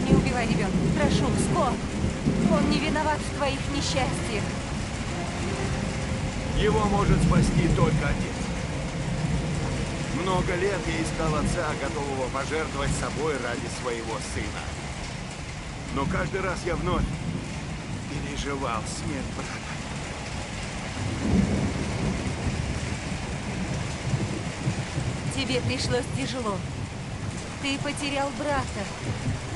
Не убивай ребенка. Прошу, Ско. Он не виноват в твоих несчастьях. Его может спасти только отец. Много лет я искал отца, готового пожертвовать собой ради своего сына. Но каждый раз я вновь переживал смерть брата. Тебе пришлось тяжело. Ты потерял брата.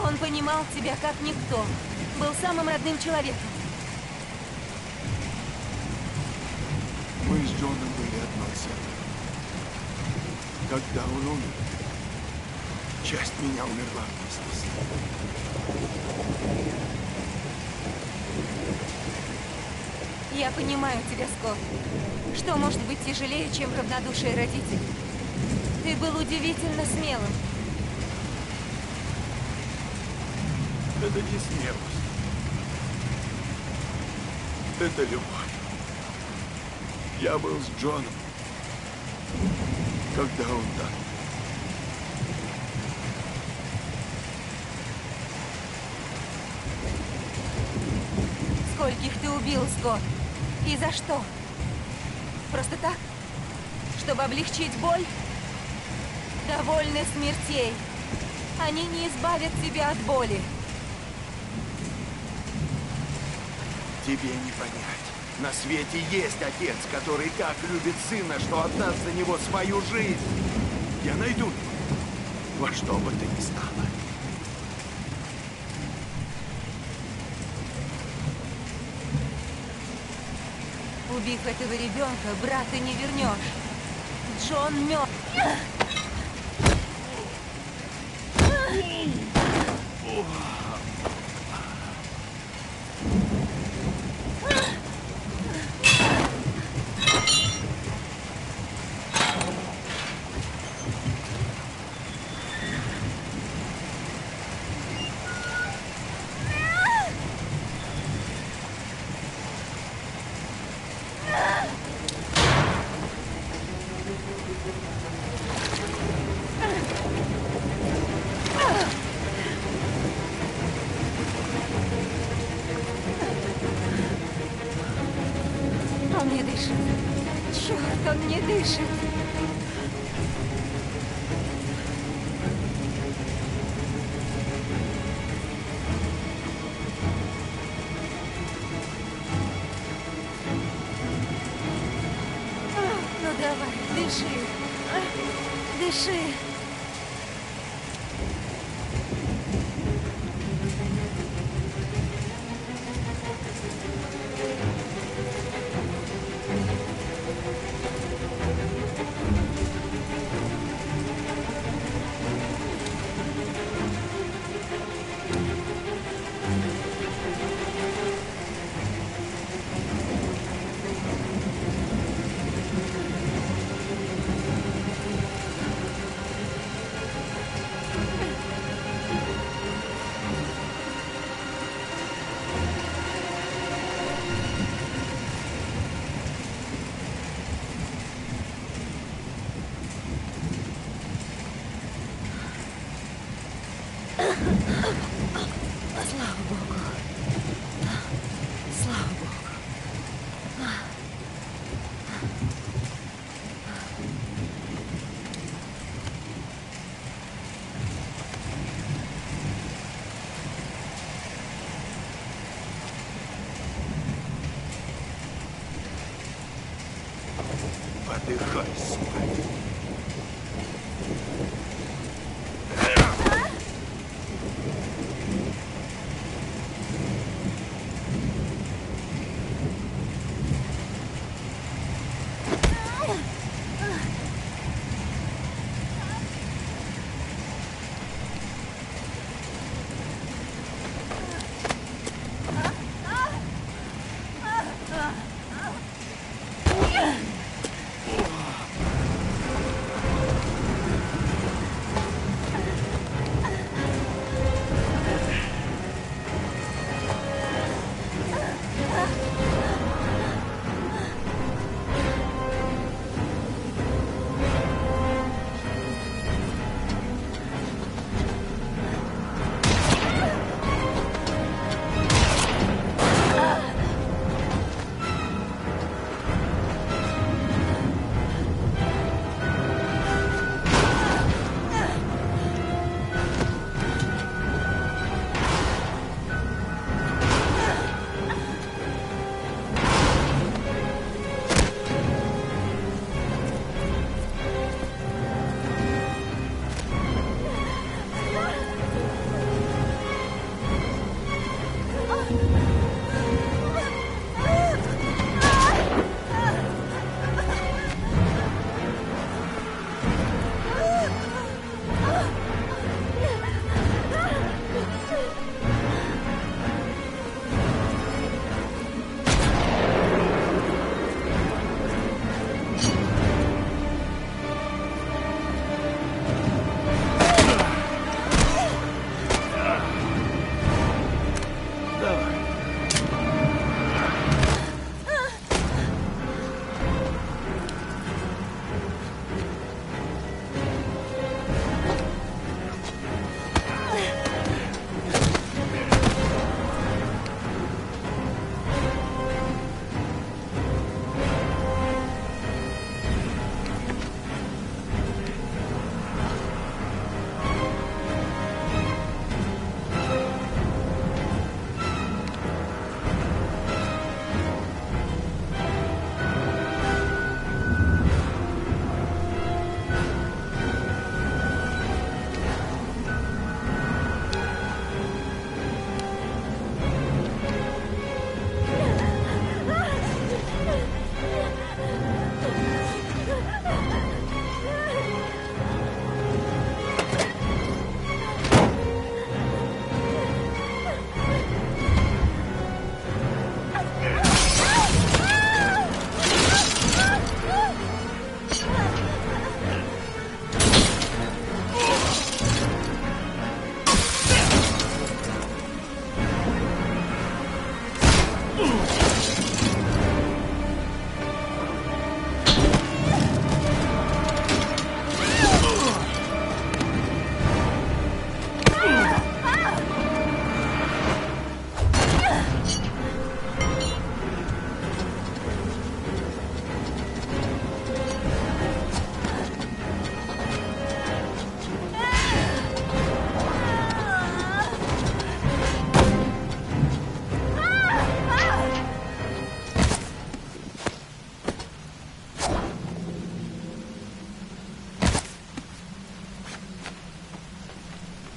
Он понимал тебя как никто. Был самым родным человеком. Мы с Джоном были одной семьей. Когда он умер, часть меня умерла вместе с ним. Я понимаю тебя, Ско. Что может быть тяжелее, чем равнодушие родителей? Ты был удивительно смелым. Это не смелость. Это любовь. Я был с Джоном, когда он так. Скольких ты убил, Ско? И за что? Просто так? Чтобы облегчить боль? Довольны смертей. Они не избавят тебя от боли. Тебе не понять. На свете есть отец, который так любит сына, что отдаст за него свою жизнь. Я найду его, во что бы то ни стало. Убив этого ребенка, брата не вернешь. Джон мертв. Он не дышит. Черт, он не дышит. Ну давай, дыши. Дыши. Слава Богу. Слава Богу. Подыхай, сука.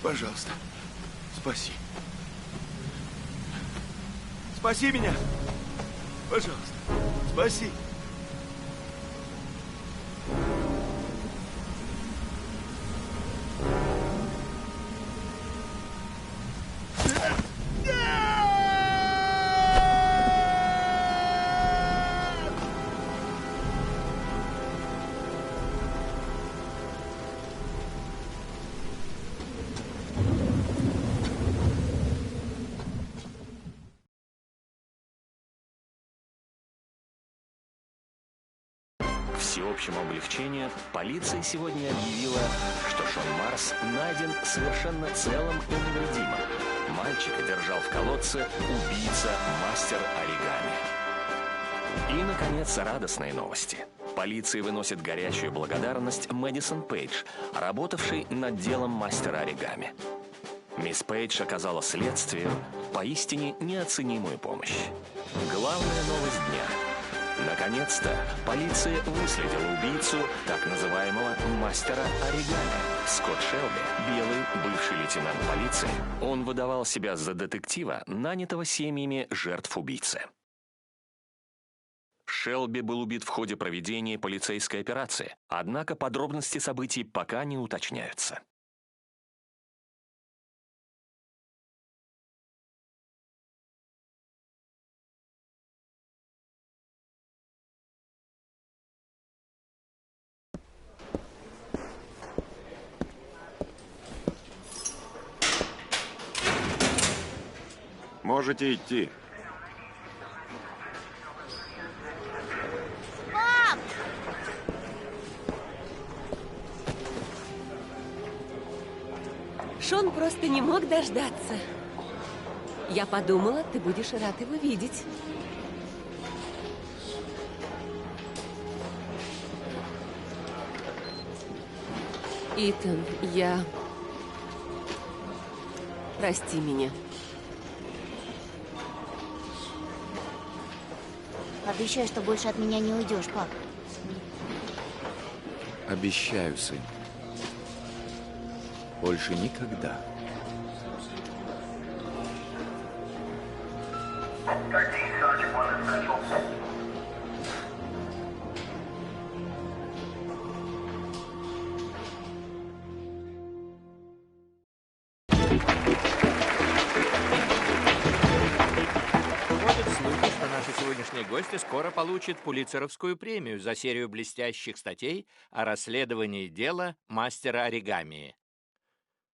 Пожалуйста, спаси. Спаси меня! Пожалуйста, спаси! К всеобщему облегчению полиция сегодня объявила, что Шон Марс найден совершенно целым и невредимым. Мальчика держал в колодце убийца-мастер оригами. И, наконец, радостные новости. Полиции выносит горячую благодарность Мэдисон Пейдж, работавшей над делом мастера оригами. Мисс Пейдж оказала следствию поистине неоценимую помощь. Главная новость дня. Наконец-то полиция выследила убийцу так называемого мастера оригами. Скотт Шелби, белый бывший лейтенант полиции, он выдавал себя за детектива, нанятого семьями жертв убийцы. Шелби был убит в ходе проведения полицейской операции, однако подробности событий пока не уточняются. Можете идти. Пап! Шон просто не мог дождаться. Я подумала, ты будешь рад его видеть. Итан, Прости меня. Обещаю, что больше от меня не уйдешь, пап. Обещаю, сын. Больше никогда. Сегодняшний гость скоро получит Пулитцеровскую премию за серию блестящих статей о расследовании дела мастера оригами.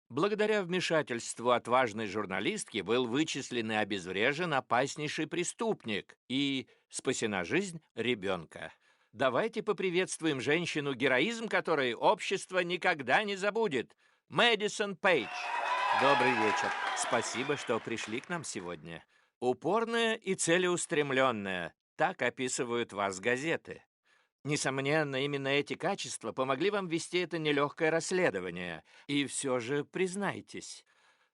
Благодаря вмешательству отважной журналистки был вычислен и обезврежен опаснейший преступник и спасена жизнь ребенка. Давайте поприветствуем женщину, героизм которой общество никогда не забудет. Мэдисон Пейдж. Добрый вечер. Спасибо, что пришли к нам сегодня. Упорная и целеустремленная. Так описывают вас газеты. Несомненно, именно эти качества помогли вам вести это нелегкое расследование. И все же признайтесь,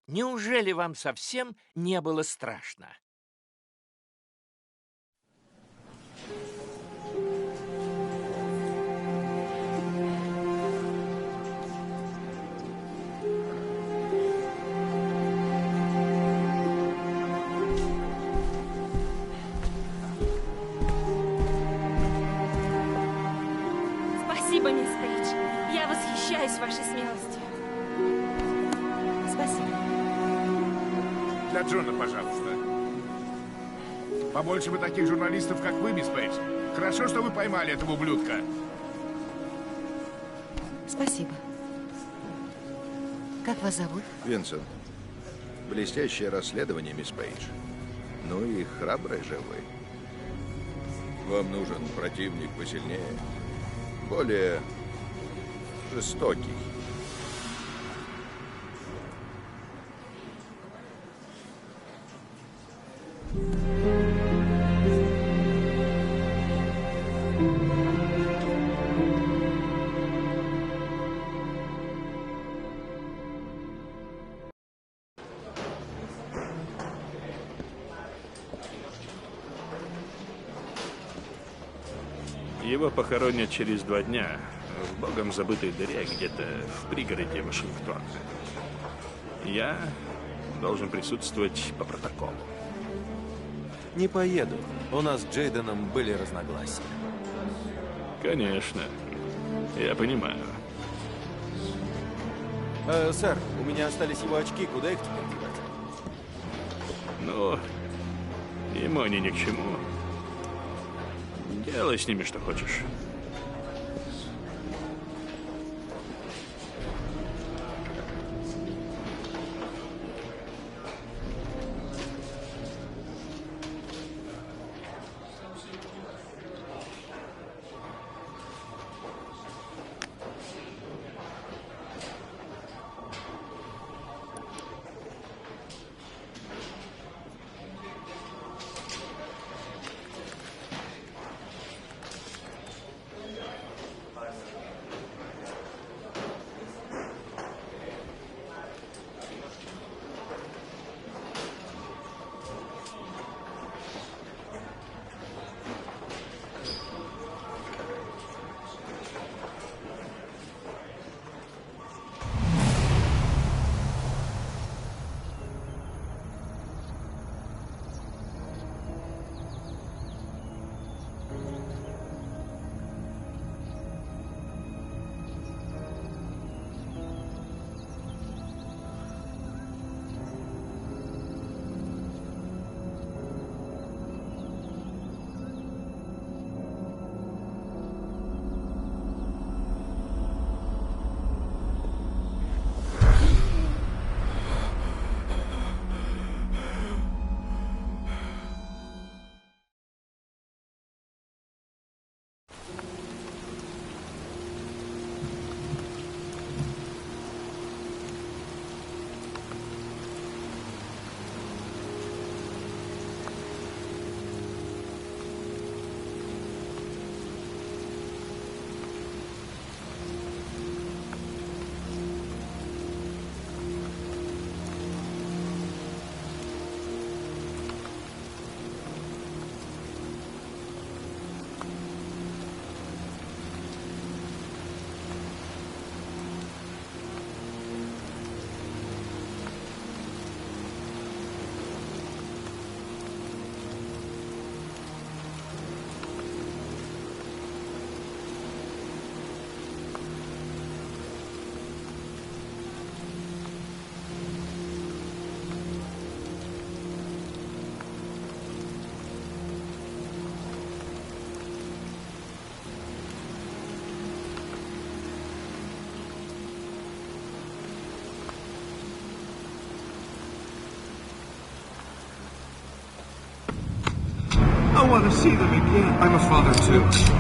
неужели вам совсем не было страшно? Спасибо, мисс Пейдж. Я восхищаюсь вашей смелостью. Спасибо. Для Джона, пожалуйста. Побольше бы таких журналистов, как вы, мисс Пейдж. Хорошо, что вы поймали этого ублюдка. Спасибо. Как вас зовут? Винсент, блестящее расследование, мисс Пейдж. Ну и храбрая же вы. Вам нужен противник посильнее, более жестокий. Его похоронят через 2 дня в богом забытой дыре где-то в пригороде Вашингтона. Я должен присутствовать по протоколу. Не поеду. У нас с Джейденом были разногласия. Конечно. Я понимаю. Сэр, у меня остались его очки. Куда их теперь девать? Ну, ему они ни к чему. Делай с ними, что хочешь. I want to see them again. I'm a father too.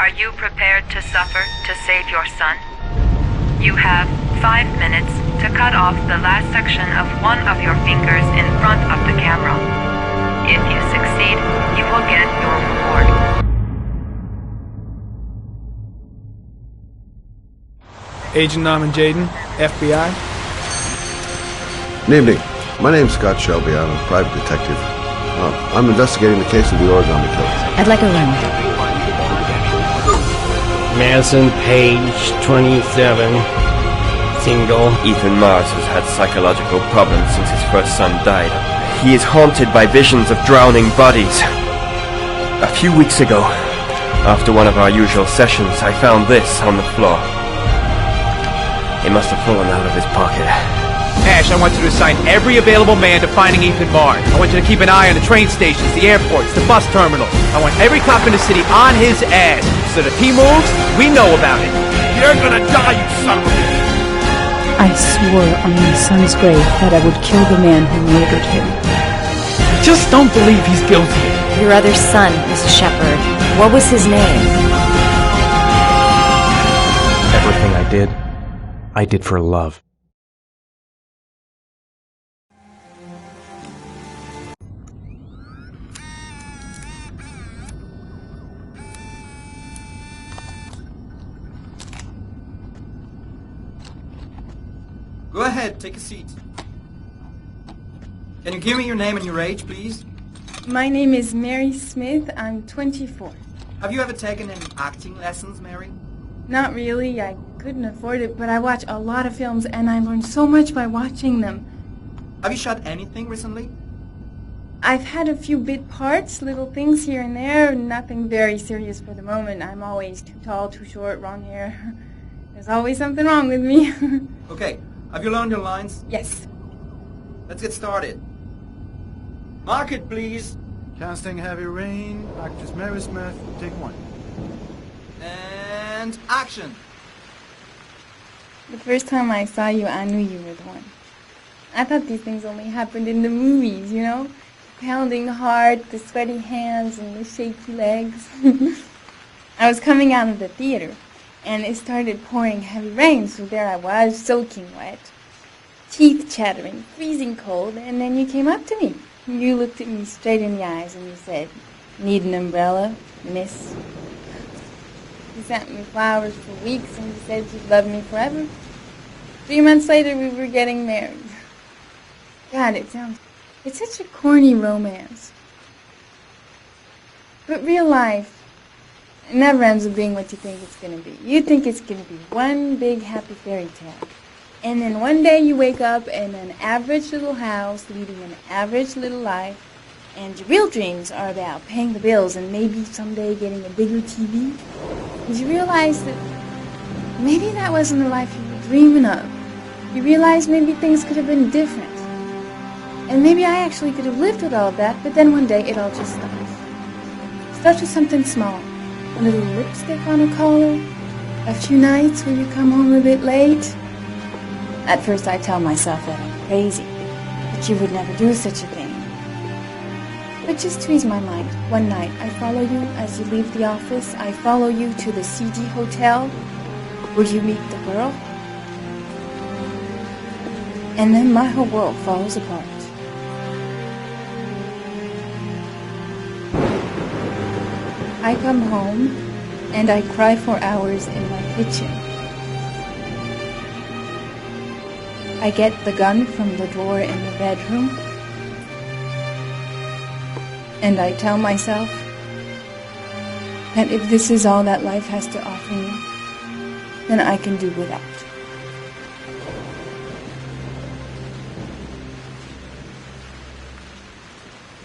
Are you prepared to suffer to save your son? You have 5 minutes to cut off the last section of one of your fingers in front of the camera. If you succeed, you will get your reward. Agent Norman Jaden, FBI. Good evening. My name's Scott Shelby. I'm a private detective. I'm investigating the case of the origami killer. I'd like a room. Madison Page, 27, single. Ethan Mars has had psychological problems since his first son died. He is haunted by visions of drowning bodies. A few weeks ago, after one of our usual sessions, I found this on the floor. It must have fallen out of his pocket. Ash, I want you to assign every available man to finding Ethan Mars. I want you to keep an eye on the train stations, the airports, the bus terminals. I want every cop in the city on his ass, so that if he moves, we know about it. You're gonna die, you son of a bitch! I swore on my son's grave that I would kill the man who murdered him. I just don't believe he's guilty. Your other son, Mrs. Shepherd. What was his name? Everything I did for love. Go ahead, take a seat. Can you give me your name and your age, please? My name is Mary Smith. I'm 24. Have you ever taken any acting lessons, Mary? Not really. I couldn't afford it, but I watch a lot of films and I learned so much by watching them. Have you shot anything recently? I've had a few bit parts, little things here and there, nothing very serious for the moment. I'm always too tall, too short, wrong hair. There's always something wrong with me. Okay, have you learned your lines? Yes. Let's get started. Mark it, please. Casting Heavy Rain, actress Mary Smith, take 1. And action. The first time I saw you, I knew you were the one. I thought these things only happened in the movies, you know? The pounding heart, the sweaty hands, and the shaky legs. I was coming out of the theater, and it started pouring heavy rain, so there I was, soaking wet. Teeth chattering, freezing cold, and then you came up to me. You looked at me straight in the eyes and you said, "Need an umbrella, miss?" You sent me flowers for weeks and you said you'd love me forever. 3 months later we were getting married. God, it's such a corny romance. But real life, it never ends up being what you think it's going to be. You think it's going to be one big happy fairy tale. And then one day you wake up in an average little house, leading an average little life, and your real dreams are about paying the bills and maybe someday getting a bigger TV. And you realize that maybe that wasn't the life you were dreaming of. You realize maybe things could have been different. And maybe I actually could have lived with all of that, but then one day it all just stops. Starts with something small. A little lipstick on a collar, a few nights where you come home a bit late. At first I tell myself that I'm crazy, that you would never do such a thing. But just to ease my mind, one night I follow you as you leave the office. I follow you to the CD hotel where you meet the girl. And then my whole world falls apart. I come home and I cry for hours in my kitchen. I get the gun from the drawer in the bedroom, and I tell myself that if this is all that life has to offer me, then I can do without.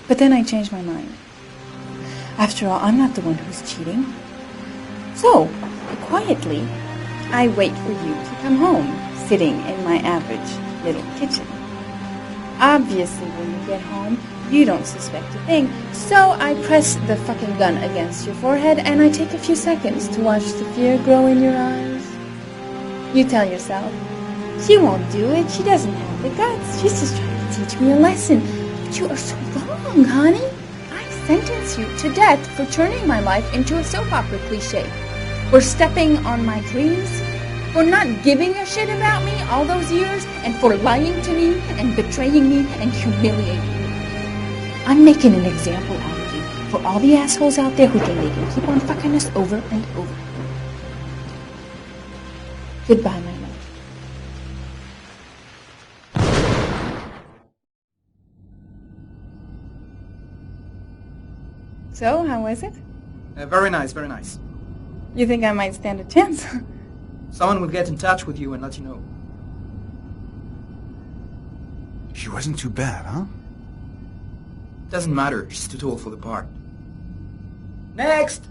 But then I change my mind. After all, I'm not the one who's cheating. So, quietly, I wait for you to come home, sitting in my average little kitchen. Obviously, when you get home, you don't suspect a thing, so I press the fucking gun against your forehead and I take a few seconds to watch the fear grow in your eyes. You tell yourself, she won't do it, she doesn't have the guts, she's just trying to teach me a lesson. But you are so wrong, honey. I sentence you to death for turning my life into a soap opera cliche. For stepping on my dreams? For not giving a shit about me all those years? And for lying to me and betraying me and humiliating me? I'm making an example out of you for all the assholes out there who think they can keep on fucking us over and over. Goodbye, my love. So, how was it? Very nice, very nice. You think I might stand a chance? Someone will get in touch with you and let you know. She wasn't too bad, huh? Doesn't matter, she's too tall for the part. Next!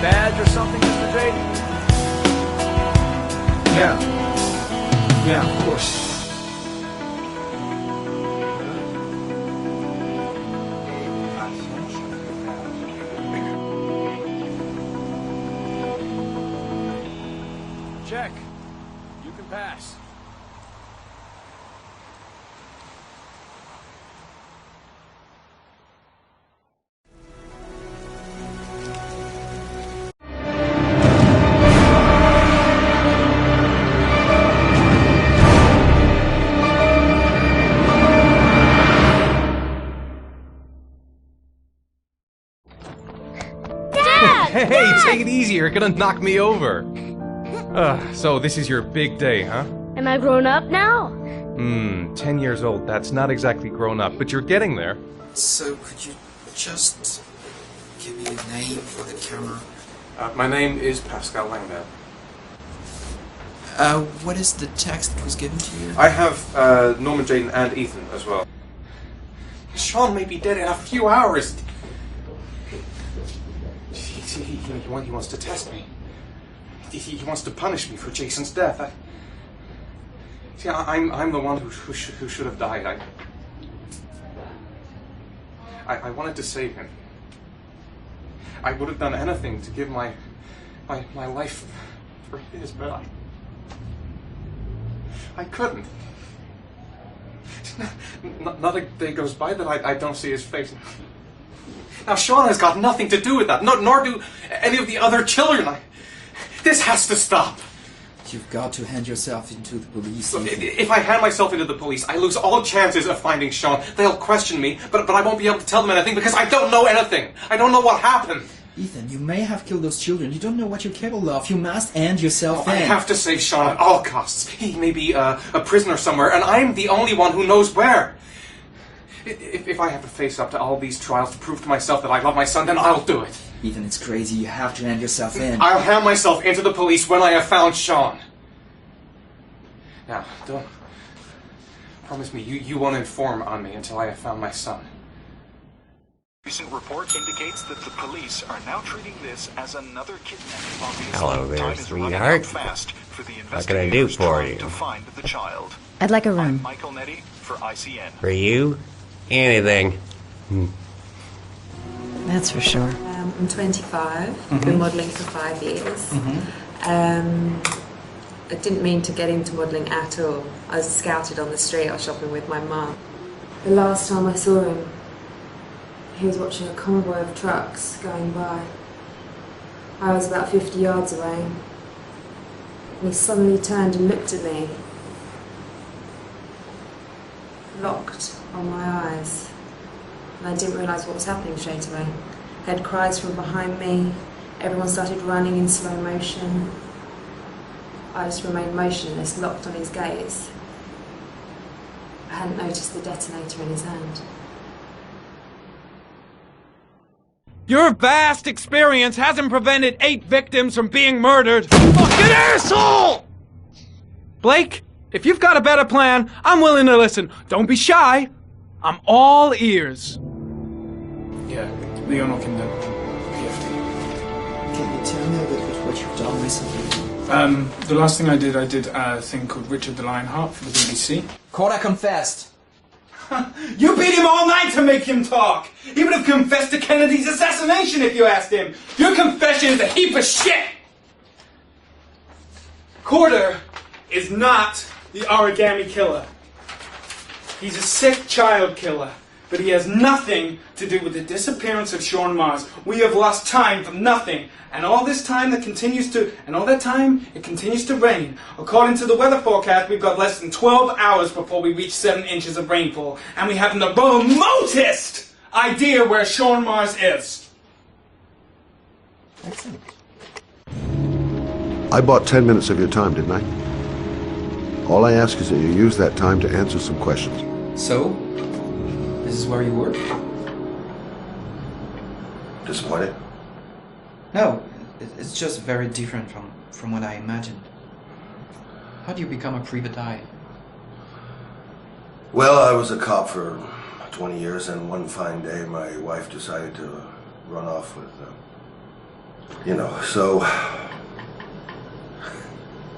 badge or something, Mr. Jaden? Yeah, of course. Check. You can pass. Hey, take it easy, you're gonna knock me over. So this is your big day, huh? Am I grown up now? 10 years old, that's not exactly grown up, but you're getting there. So, could you just give me a name for the camera? My name is Pascal Langdale. What is the text that was given to you? I have Norman, Jaden, and Ethan as well. Sean may be dead in a few hours. He wants to test me. He wants to punish me for Jason's death. I'm the one who should have died. I wanted to save him. I would have done anything to give my life for his, but I couldn't. Not a day goes by that I don't see his face. Now, Sean has got nothing to do with that, nor do any of the other children. This has to stop. You've got to hand yourself into the police. Look, if I hand myself into the police, I lose all chances of finding Sean. They'll question me, but I won't be able to tell them anything because I don't know anything. I don't know what happened. Ethan, you may have killed those children. You don't know what you're capable of. You must hand yourself in. I have to save Sean at all costs. He may be a prisoner somewhere, and I'm the only one who knows where. If I have to face up to all these trials to prove to myself that I love my son, then I'll do it. Ethan, it's crazy. You have to hand yourself in. I'll hand myself into the police when I have found Sean. Now, don't... Promise me, you won't inform on me until I have found my son. Recent report indicates that the police are now treating this as another kidnapping. Obviously, Hello there, time is running sweetheart. out fast for the What can I do investigators for trying you? to find the child. I'd like a room. Michael Nettie for ICN. For you? Anything. That's for sure. I'm 25. I've been modelling for 5 years. I didn't mean to get into modelling at all. I was scouted on the street. I was shopping with my mum. The last time I saw him, he was watching a convoy of trucks going by. I was about 50 yards away. And he suddenly turned and looked at me. Locked on my eyes. And I didn't realise what was happening straight away. I heard cries from behind me. Everyone started running in slow motion. I just remained motionless, locked on his gaze. I hadn't noticed the detonator in his hand. Your vast experience hasn't prevented 8 victims from being murdered. Fucking asshole! Blake, if you've got a better plan, I'm willing to listen. Don't be shy. I'm all ears. Yeah, Leon Ockinden, Can you tell me a bit about what you've done recently? The last thing I did a thing called Richard the Lionheart for the BBC. Corda confessed. You beat him all night to make him talk. He would have confessed to Kennedy's assassination if you asked him. Your confession is a heap of shit. Corder is not the origami killer. He's a sick child killer, but he has nothing to do with the disappearance of Sean Mars. We have lost time for nothing, and all this time it continues to rain. According to the weather forecast, we've got less than 12 hours before we reach 7 inches of rainfall, and we haven't the remotest idea where Sean Mars is. Excellent. I bought 10 minutes of your time, didn't I? All I ask is that you use that time to answer some questions. So, this is where you work? Disappointed? No, it's just very different from what I imagined. How do you become a private eye? Well, I was a cop for 20 years, and one fine day my wife decided to run off with You know, so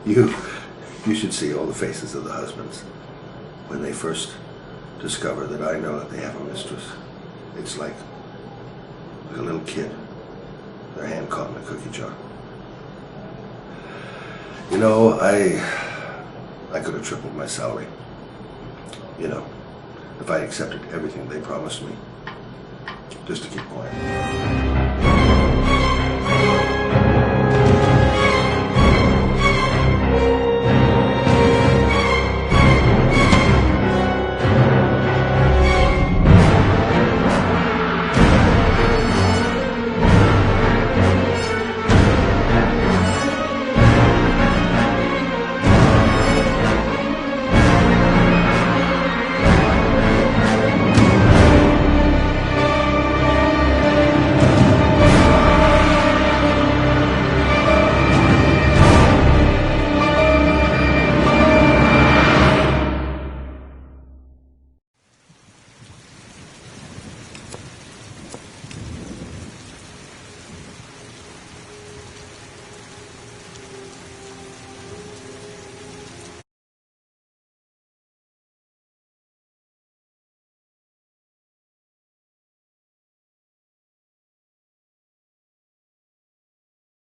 you should see all the faces of the husbands when they first discover that I know that they have a mistress. It's like a little kid, their hand caught in a cookie jar. You know, I could have tripled my salary. You know, if I accepted everything they promised me, just to keep quiet.